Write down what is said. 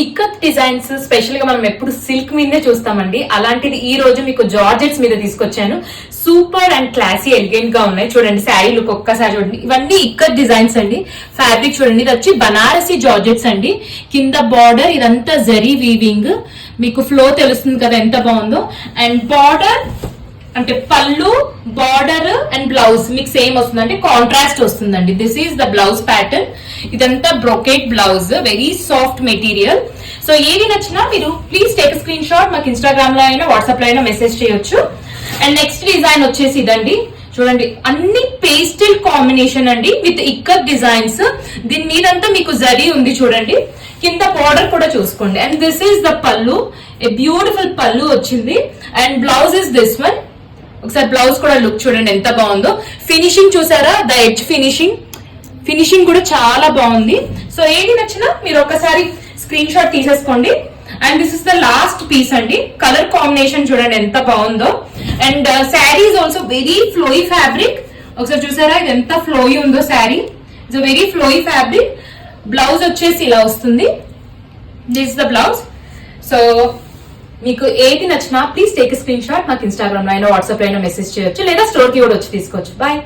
Ikat designs special గా మనం ఎప్పుడు సిల్క్ మీదే చూస్తామండి. అలాంటిది ఈ రోజు మీకు జార్జెట్స్ మీద తీసుకొచ్చాను. సూపర్ అండ్ క్లాసీ ఎలిగెంట్ గా ఉన్నాయి. చూడండి శారీ లుక్ ఒక్కసారి చూడండి. ఇవన్నీ ఇక్కత్ డిజైన్స్ అండి. ఫ్యాబ్రిక్ చూడండి, ఇది వచ్చి బనారసి జార్జెట్స్ అండి. కింద బార్డర్ ఇదంతా జరీ వీవింగ్, మీకు ఫ్లో తెలుస్తుంది కదా ఎంత బాగుందో. అండ్ బార్డర్ అంటే పళ్ళు, బార్డర్ అండ్ బ్లౌజ్ మీకు సేమ్ వస్తుంది, అంటే కాంట్రాస్ట్ వస్తుందండి. This is the blouse pattern. ఇదంతా brocade blouse, very soft material. So ఏది నచ్చినా మీరు ప్లీజ్ టేక్ స్క్రీన్ షాట్, మాకు ఇన్స్టాగ్రామ్ లో అయినా వాట్సాప్ లో అయినా మెసేజ్ చేయొచ్చు. అండ్ నెక్స్ట్ డిజైన్ వచ్చేసి ఇదండి. చూడండి అన్ని పేస్టల్ కాంబినేషన్ అండి విత్ ఇక్కత్ డిజైన్స్. దీని మీదంతా మీకు జరీ ఉంది చూడండి. కింద బార్డర్ కూడా చూసుకోండి. అండ్ దిస్ ఈస్ ద పళ్ళు, ఏ బ్యూటిఫుల్ పళ్ళు వచ్చింది. And blouse is this one. ఒకసారి బ్లౌజ్ కూడా లుక్ చూడండి ఎంత బాగుందో. ఫినిషింగ్ చూసారా, ద ఎడ్జ్ ఫినిషింగ్ కూడా చాలా బాగుంది. సో ఏది నచ్చినా మీరు ఒకసారి స్క్రీన్ షాట్ తీసేసుకోండి. And this is the last piece అండి. కలర్ కాంబినేషన్ చూడండి ఎంత బాగుందో. And sari is also very flowy fabric. ఒకసారి చూసారా ఇది ఎంత ఫ్లోయీ ఉందో sari. It's very flowy fabric. Blouse వచ్చేసి ఇలా వస్తుంది. This the blouse. సో మీకు ఏది నచ్చినా ప్లీజ్ టేక్ స్క్రీన్ షాట్, మాకు ఇన్స్టాగ్రామ్ లో అయినా వాట్సాప్ లో అయినా మెసేజ్ చేయొచ్చు, లేదా స్టోర్ కి కూడా వచ్చి తీసుకోవచ్చు. బాయ్.